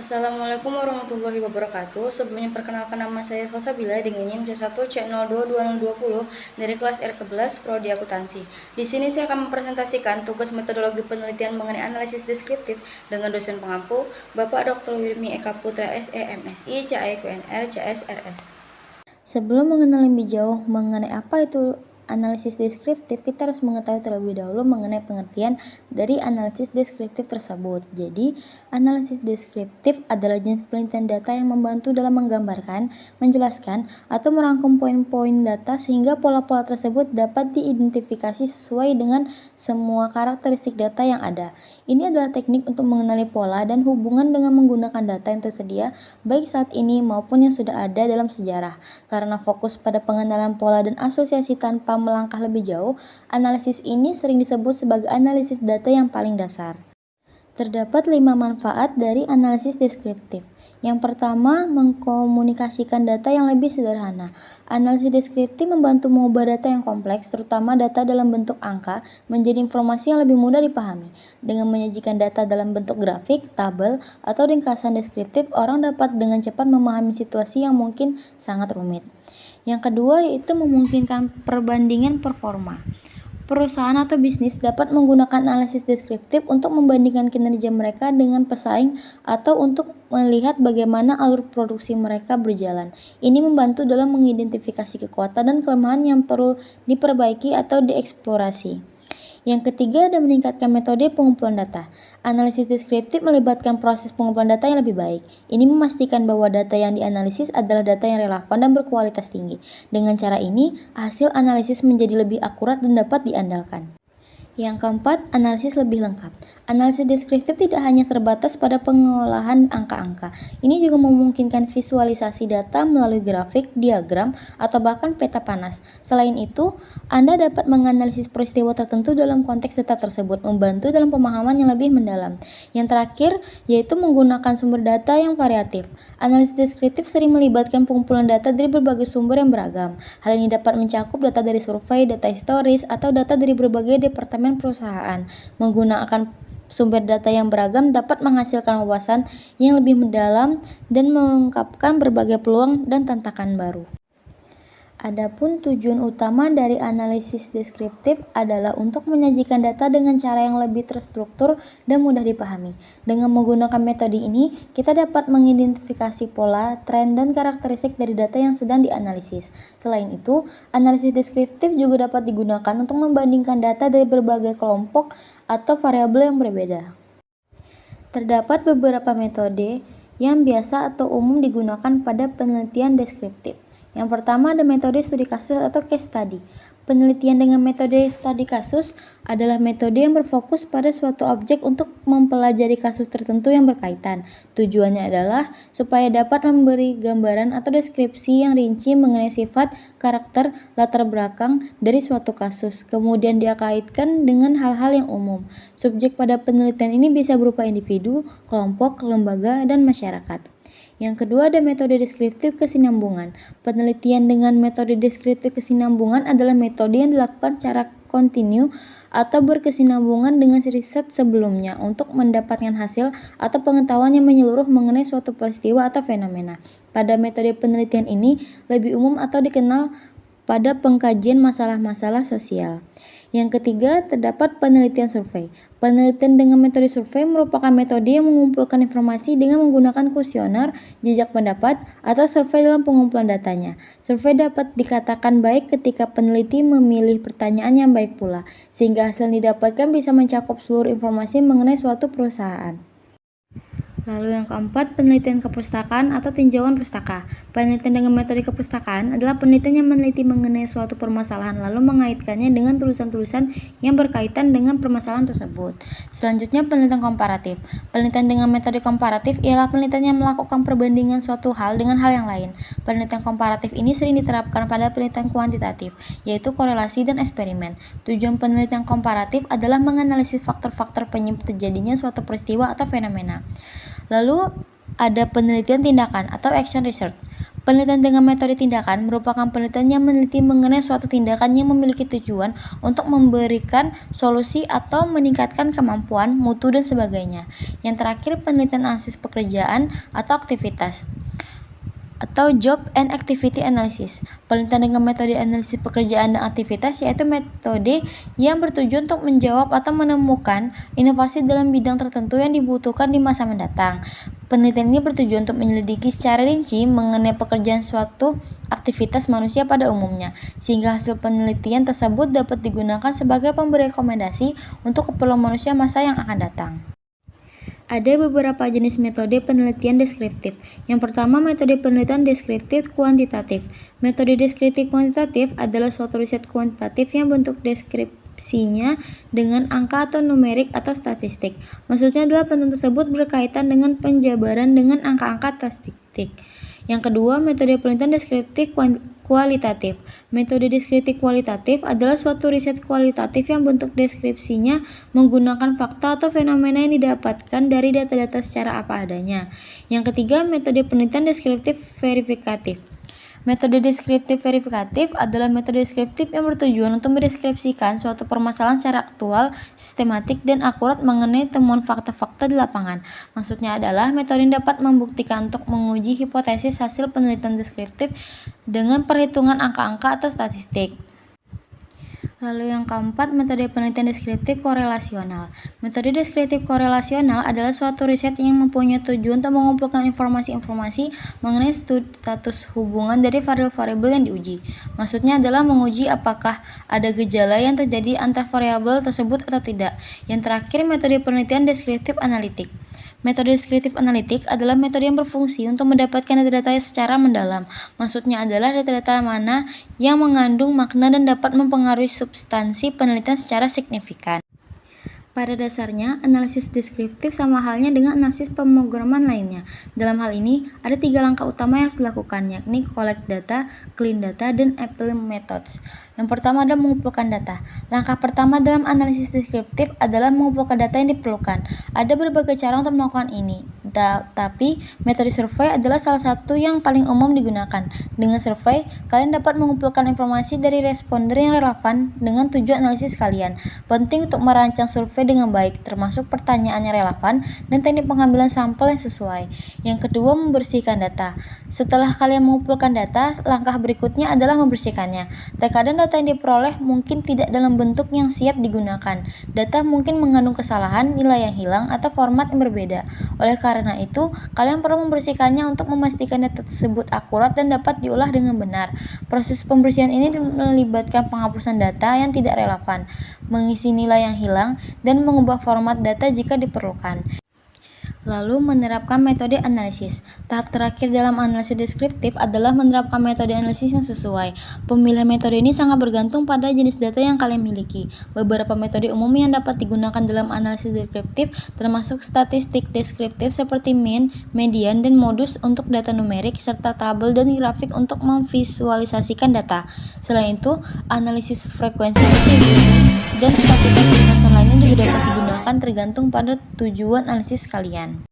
Assalamualaikum warahmatullahi wabarakatuh. Sebelumnya perkenalkan, nama saya Salsabila dengan NIM C1C022020 dari kelas R11 Prodi Akuntansi. Di sini saya akan mempresentasikan tugas metodologi penelitian mengenai analisis deskriptif dengan dosen pengampu Bapak Dr. Wirmi Eka Putra SE MSI CAEQNR CSRS. Sebelum mengenal lebih jauh mengenai apa itu analisis deskriptif, kita harus mengetahui terlebih dahulu mengenai pengertian dari analisis deskriptif tersebut. Jadi, analisis deskriptif adalah jenis penelitian data yang membantu dalam menggambarkan, menjelaskan, atau merangkum poin-poin data sehingga pola-pola tersebut dapat diidentifikasi sesuai dengan semua karakteristik data yang ada. Ini adalah teknik untuk mengenali pola dan hubungan dengan menggunakan data yang tersedia, baik saat ini maupun yang sudah ada dalam sejarah. Karena fokus pada pengenalan pola dan asosiasi tanpa melangkah lebih jauh, analisis ini sering disebut sebagai analisis data yang paling dasar. Terdapat 5 manfaat dari analisis deskriptif. Yang pertama, mengkomunikasikan data yang lebih sederhana. Analisis deskriptif membantu mengubah data yang kompleks, terutama data dalam bentuk angka, menjadi informasi yang lebih mudah dipahami. Dengan menyajikan data dalam bentuk grafik, tabel, atau ringkasan deskriptif, orang dapat dengan cepat memahami situasi yang mungkin sangat rumit. Yang kedua yaitu memungkinkan perbandingan performa. Perusahaan atau bisnis dapat menggunakan analisis deskriptif untuk membandingkan kinerja mereka dengan pesaing atau untuk melihat bagaimana alur produksi mereka berjalan. Ini membantu dalam mengidentifikasi kekuatan dan kelemahan yang perlu diperbaiki atau dieksplorasi. Yang ketiga ada meningkatkan metode pengumpulan data. Analisis deskriptif melibatkan proses pengumpulan data yang lebih baik. Ini memastikan bahwa data yang dianalisis adalah data yang relevan dan berkualitas tinggi. Dengan cara ini, hasil analisis menjadi lebih akurat dan dapat diandalkan. Yang keempat, analisis lebih lengkap. Analisis deskriptif tidak hanya terbatas pada pengolahan angka-angka. Ini juga memungkinkan visualisasi data melalui grafik, diagram, atau bahkan peta panas. Selain itu, Anda dapat menganalisis peristiwa tertentu dalam konteks data tersebut, membantu dalam pemahaman yang lebih mendalam. Yang terakhir, yaitu menggunakan sumber data yang variatif. Analisis deskriptif sering melibatkan pengumpulan data dari berbagai sumber yang beragam. Hal ini dapat mencakup data dari survei, data historis, atau data dari berbagai departemen perusahaan. Menggunakan sumber data yang beragam dapat menghasilkan wawasan yang lebih mendalam dan mengungkapkan berbagai peluang dan tantangan baru. Adapun tujuan utama dari analisis deskriptif adalah untuk menyajikan data dengan cara yang lebih terstruktur dan mudah dipahami. Dengan menggunakan metode ini, kita dapat mengidentifikasi pola, tren, dan karakteristik dari data yang sedang dianalisis. Selain itu, analisis deskriptif juga dapat digunakan untuk membandingkan data dari berbagai kelompok atau variabel yang berbeda. Terdapat beberapa metode yang biasa atau umum digunakan pada penelitian deskriptif. Yang pertama ada metode studi kasus atau case study. Penelitian dengan metode studi kasus adalah metode yang berfokus pada suatu objek untuk mempelajari kasus tertentu yang berkaitan. Tujuannya adalah supaya dapat memberi gambaran atau deskripsi yang rinci mengenai sifat, karakter, latar belakang dari suatu kasus. Kemudian dia kaitkan dengan hal-hal yang umum. Subjek pada penelitian ini bisa berupa individu, kelompok, lembaga, dan masyarakat. Yang kedua ada metode deskriptif kesinambungan. Penelitian dengan metode deskriptif kesinambungan adalah metode yang dilakukan secara kontinu atau berkesinambungan dengan riset sebelumnya untuk mendapatkan hasil atau pengetahuan yang menyeluruh mengenai suatu peristiwa atau fenomena. Pada metode penelitian ini lebih umum atau dikenal pada pengkajian masalah-masalah sosial. Yang ketiga, terdapat penelitian survei. Penelitian dengan metode survei merupakan metode yang mengumpulkan informasi dengan menggunakan kuesioner, jejak pendapat, atau survei dalam pengumpulan datanya. Survei dapat dikatakan baik ketika peneliti memilih pertanyaan yang baik pula, sehingga hasil yang didapatkan bisa mencakup seluruh informasi mengenai suatu perusahaan. Lalu yang keempat, penelitian kepustakaan atau tinjauan pustaka. Penelitian dengan metode kepustakaan adalah penelitian yang meneliti mengenai suatu permasalahan lalu mengaitkannya dengan tulisan-tulisan yang berkaitan dengan permasalahan tersebut. Selanjutnya, penelitian komparatif. Penelitian dengan metode komparatif ialah penelitian yang melakukan perbandingan suatu hal dengan hal yang lain. Penelitian komparatif ini sering diterapkan pada penelitian kuantitatif, yaitu korelasi dan eksperimen. Tujuan penelitian komparatif adalah menganalisis faktor-faktor penyebab terjadinya suatu peristiwa atau fenomena. Lalu ada penelitian tindakan atau action research. Penelitian dengan metode tindakan merupakan penelitian yang meneliti mengenai suatu tindakan yang memiliki tujuan untuk memberikan solusi atau meningkatkan kemampuan, mutu, dan sebagainya. Yang terakhir, penelitian analisis pekerjaan atau aktivitas atau job and activity analysis. Penelitian dengan metode analisis pekerjaan dan aktivitas yaitu metode yang bertujuan untuk menjawab atau menemukan inovasi dalam bidang tertentu yang dibutuhkan di masa mendatang. Penelitian ini bertujuan untuk menyelidiki secara rinci mengenai pekerjaan suatu aktivitas manusia pada umumnya, sehingga hasil penelitian tersebut dapat digunakan sebagai pemberi rekomendasi untuk keperluan manusia masa yang akan datang. Ada beberapa jenis metode penelitian deskriptif. Yang pertama, metode penelitian deskriptif kuantitatif. Metode deskriptif kuantitatif adalah suatu riset kuantitatif yang bentuk deskripsinya dengan angka atau numerik atau statistik. Maksudnya adalah penelitian tersebut berkaitan dengan penjabaran dengan angka-angka statistik. Yang kedua, metode penelitian deskriptif kualitatif. Metode deskriptif kualitatif adalah suatu riset kualitatif yang bentuk deskripsinya menggunakan fakta atau fenomena yang didapatkan dari data-data secara apa adanya. Yang ketiga, metode penelitian deskriptif verifikatif. Metode deskriptif verifikatif adalah metode deskriptif yang bertujuan untuk mendeskripsikan suatu permasalahan secara aktual, sistematik, dan akurat mengenai temuan fakta-fakta di lapangan. Maksudnya adalah metode yang dapat membuktikan untuk menguji hipotesis hasil penelitian deskriptif dengan perhitungan angka-angka atau statistik. Lalu yang keempat, metode penelitian deskriptif korelasional. Metode deskriptif korelasional adalah suatu riset yang mempunyai tujuan untuk mengumpulkan informasi-informasi mengenai status hubungan dari variabel-variabel yang diuji. Maksudnya adalah menguji apakah ada gejala yang terjadi antar variabel tersebut atau tidak. Yang terakhir, metode penelitian deskriptif analitik. Metode deskriptif analitik adalah metode yang berfungsi untuk mendapatkan data-data secara mendalam. Maksudnya adalah data-data mana yang mengandung makna dan dapat mempengaruhi substansi penelitian secara signifikan. Pada dasarnya, analisis deskriptif sama halnya dengan analisis pemrograman lainnya. Dalam hal ini, ada 3 langkah utama yang harus dilakukan, yakni collect data, clean data, dan apply methods. Yang pertama adalah mengumpulkan data. Langkah pertama dalam analisis deskriptif adalah mengumpulkan data yang diperlukan. Ada berbagai cara untuk melakukan ini, tapi metode survei adalah salah satu yang paling umum digunakan. Dengan survei, kalian dapat mengumpulkan informasi dari responder yang relevan dengan tujuan analisis kalian. Penting untuk merancang survei dengan baik, termasuk pertanyaan yang relevan dan teknik pengambilan sampel yang sesuai. Yang kedua, membersihkan data. Setelah kalian mengumpulkan data, langkah berikutnya adalah membersihkannya. Terkadang data yang diperoleh mungkin tidak dalam bentuk yang siap digunakan. Data mungkin mengandung kesalahan, nilai yang hilang, atau format yang berbeda. Oleh karena itu, kalian perlu membersihkannya untuk memastikan data tersebut akurat dan dapat diolah dengan benar. Proses pembersihan ini melibatkan penghapusan data yang tidak relevan, mengisi nilai yang hilang, dan mengubah format data jika diperlukan. Lalu menerapkan metode analisis. Tahap terakhir dalam analisis deskriptif adalah menerapkan metode analisis yang sesuai. Pemilihan metode ini sangat bergantung pada jenis data yang kalian miliki. Beberapa metode umum yang dapat digunakan dalam analisis deskriptif termasuk statistik deskriptif seperti mean, median, dan modus untuk data numerik, serta tabel dan grafik untuk memvisualisasikan data. Selain itu, analisis frekuensi distribusi dan statistik ringkasan lainnya juga dapat digunakan tergantung pada tujuan analisis kalian.